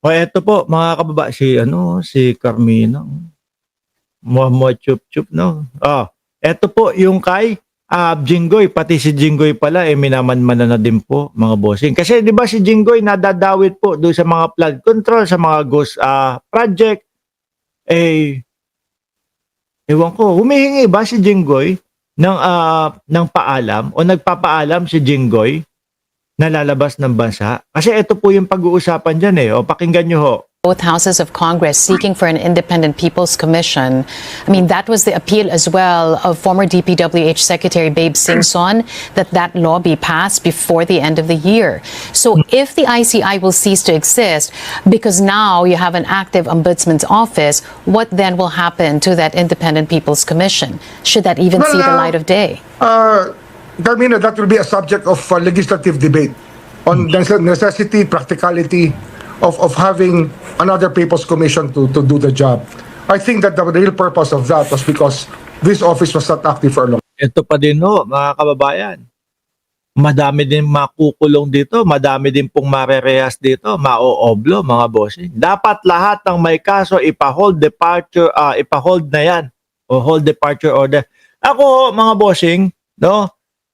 O eto po mga si ano, si Carmina. Chup Chup, no? Eto po yung kay Jinggoy, pati si Jinggoy pala minamanmanan na din po mga bossing. Kasi 'di ba si Jinggoy nadadawit po doon sa mga flood control, sa mga ghost project. Eh ewan ko, humihingi ba si Jinggoy ng paalam o nagpapaalam si Jinggoy na lalabas ng bansa? Kasi ito po yung pag-uusapan diyan O pakinggan niyo ho. Both houses of Congress seeking for an independent People's Commission. I mean, that was the appeal as well of former DPWH Secretary Babe Singson, that law be passed before the end of the year. So if the ICI will cease to exist because now you have an active ombudsman's office, what then will happen to that independent People's Commission? Should that even see the light of day? Carmina, that will be a subject of legislative debate on the necessity, practicality of having another People's Commission to do the job. I think that the real purpose of that was because this office was not active for long. Ito pa din mga kababayan. Madami din makukulong dito, madami din pong marerehas dito, maooblo mga bossing. Dapat lahat ng may kaso ipa-hold na yan o hold departure order. Ako mga bossing,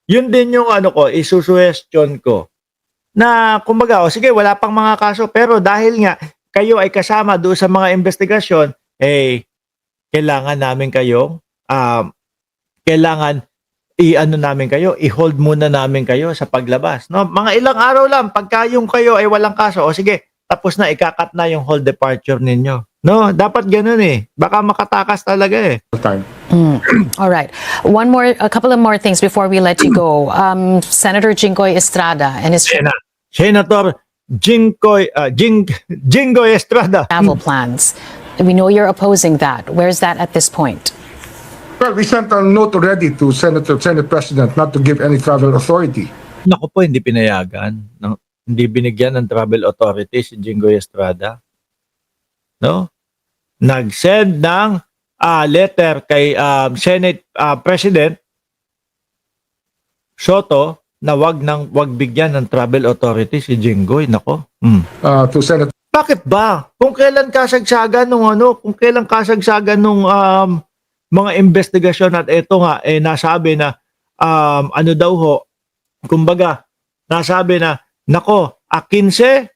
yun din yung isusuwestiyon ko. Na kumbaga, sige, wala pang mga kaso, pero dahil nga kayo ay kasama doon sa mga investigasyon, kailangan namin kayo, kailangan namin kayo, i-hold muna namin kayo sa paglabas. No? Mga ilang araw lang, pagka yung kayo ay walang kaso, sige, tapos na, ikakat na yung hold departure ninyo. No, dapat ganun Baka makatakas talaga All right. A couple of more things before we let you go. Senator Jinggoy Estrada and his Senator Jinggoy Estrada. travel plans. We know you're opposing that. Where's that at this point? Well, we sent a note already to Senate President not to give any travel authority. Naku po, hindi pinayagan. Hindi binigyan ng travel authority si Jinggoy Estrada. No? Nag-send ng letter kay Senate President Soto na wag bigyan ng travel authority si Jinggoy. Nako. To Senate. Bakit ba? Kung kailan kasagsagan nung mga investigasyon at ito nga nasabi na kumbaga nasabi na nako, 15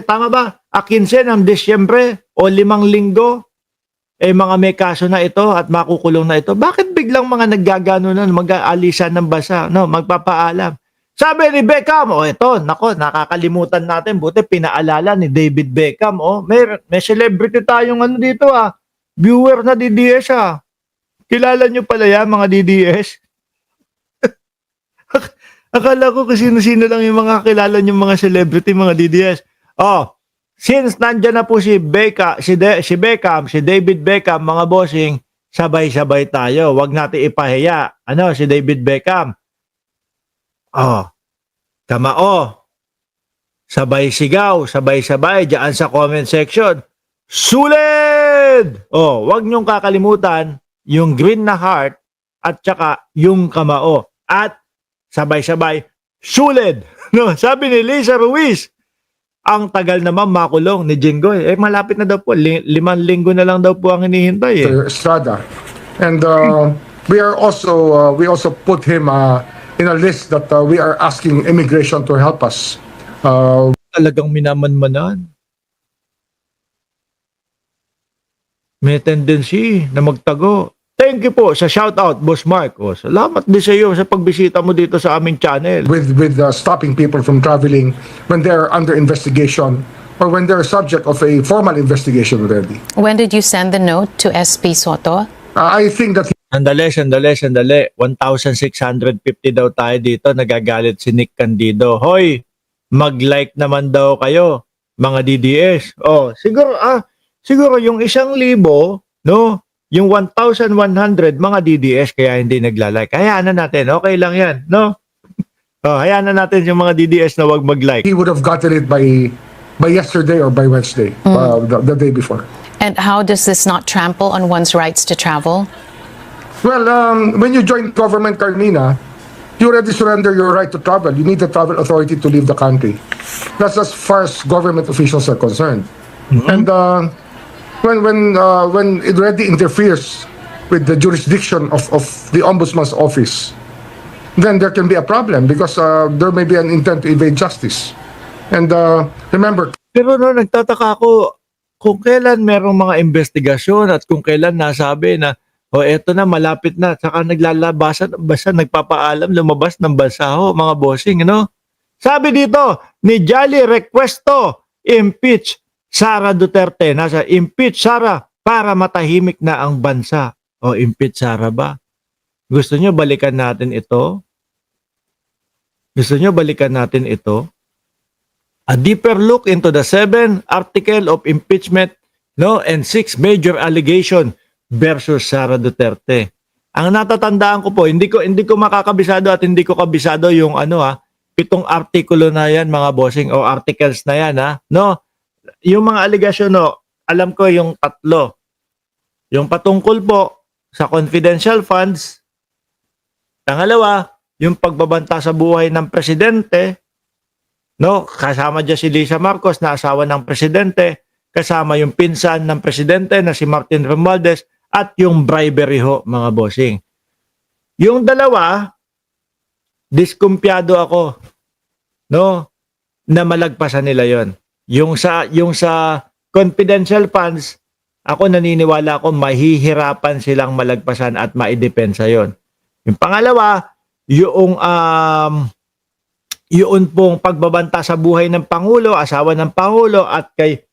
tama ba? 15 ng Disyembre o 5 linggo mga may kaso na ito at makukulong na ito. Bakit biglang mga naggaganunan, mag-aalisan ng bansa, magpapaalam? Sabi ni Beckham, ito, nako, nakakalimutan natin, buti pinaalala ni David Beckham, may celebrity tayong dito viewer na DDS Kilala nyo pala yan, mga DDS? Akala ko kung sino-sino lang yung mga kilala nyo mga celebrity, mga DDS. Since nandyan na po si Beckham, si David Beckham, mga bossing, sabay-sabay tayo. Huwag natin ipahiya. Si David Beckham. Kamao. Sabay sigaw, sabay-sabay dyan sa comment section. Suled! Huwag niyong kakalimutan yung green na heart at saka yung kamao. At sabay-sabay, suled! Sabi ni Lisa Ruiz, ang tagal naman makulong ni Jinggoy. Malapit na daw po. 5 linggo na lang daw po ang hinihintay. Estrada. And we also put him in a list that we are asking immigration to help us. Talagang minamanmanan. May tendency na magtago. Thank you po sa shoutout, Boss Mark. Salamat din sa iyo sa pagbisita mo dito sa aming channel. With stopping people from traveling when they're under investigation or when they're subject of a formal investigation already. When did you send the note to SP Soto? I think that Sandali. 1,650 daw tayo dito. Nagagalit si Nick Candido. Hoy, mag-like naman daw kayo, mga DDS. Siguro yung 1,000, yung 1,100 mga DDS kaya hindi nagla-like. Hayaan na natin. Okay lang yan, hayaan na natin yung mga DDS na wag mag-like. he would have gotten it by yesterday or by Wednesday, the day before. And how does this not trample on one's rights to travel? Well, when you join government, Carmina, you already surrender your right to travel. You need the travel authority to leave the country. That's as far as government officials are concerned. And when it already interferes with the jurisdiction of the ombudsman's office, then there can be a problem because there may be an intent to evade justice. And remember, Pero no, nagtataka ako kung kailan merong mga investigasyon at kung kailan nasabi na eto na, malapit na, saka naglalabasan, basta nagpapaalam, lumabas ng bansa ho, mga bossing, no? Sabi dito, ni Jolly Requesto, impeach Sara Duterte. Nasa, impeach Sara para matahimik na ang bansa. O, impeach Sara ba? Gusto nyo balikan natin ito? Gusto nyo balikan natin ito? A deeper look into the 7 article of impeachment, no, and 6 major allegation versus Sara Duterte. Ang natatandaan ko po, hindi ko makakabisado at hindi ko kabisado yung 7 artikulo na yan, mga bossing, o articles na yan, no? Yung mga allegation, no, alam ko yung 3. Yung patungkol po sa confidential funds. Pangalawa, yung pagbabanta sa buhay ng presidente, no, kasama dyan si Lisa Marcos na asawa ng presidente, kasama yung pinsan ng presidente na si Martin Romualdez, at yung bribery ho, mga bossing. Yung 2, diskumpiyado ako, no, na malagpasan nila yon. Yung sa confidential funds, ako naniniwala ako mahihirapan silang malagpasan at maidepensa yon. Yung pangalawa, yun pong pagbabanta sa buhay ng Pangulo, asawa ng Pangulo, at kay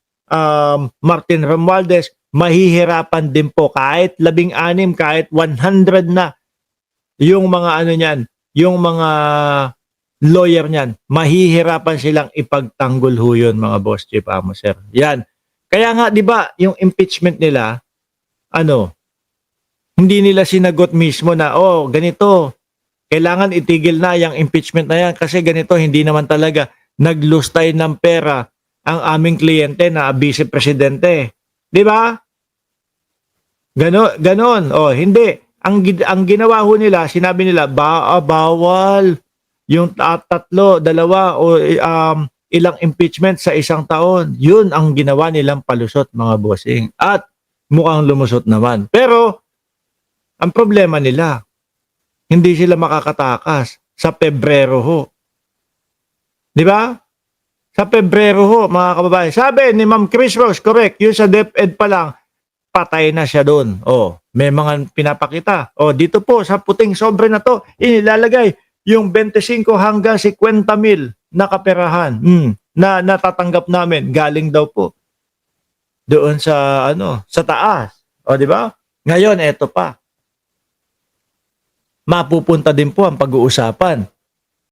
Martin Romualdez, mahihirapan din po kahit 16, kahit 100 na yung mga niyan, yung mga lawyer niyan, mahihirapan silang ipagtanggol ho yun, mga boss chief amo sir. Yan. Kaya nga 'di ba, yung impeachment nila, hindi nila sinagot mismo na ganito, kailangan itigil na yung impeachment na yan kasi ganito, hindi naman talaga naglustay ng pera ang aming kliyente na vice presidente. Di ba? Ganon. Hindi. Ang ginawa ho nila, sinabi nila, bawal yung 3, 2 o ilang impeachment sa 1 taon. Yun ang ginawa nilang palusot, mga bossing. At mukhang lumusot naman. Pero, ang problema nila, hindi sila makakatakas sa Pebrero ho. Di ba? Sa Pebrero ho, mga kababayan. Sabi ni Ma'am Chris Rose, correct, yung sa DepEd pa lang, patay na siya doon. May mga pinapakita. Dito po, sa puting sobre na to, inilalagay yung 25 hanggang 50 mil na kaperahan na natatanggap namin. Galing daw po doon sa, sa taas. Di ba? Ngayon, eto pa. Mapupunta din po ang pag-uusapan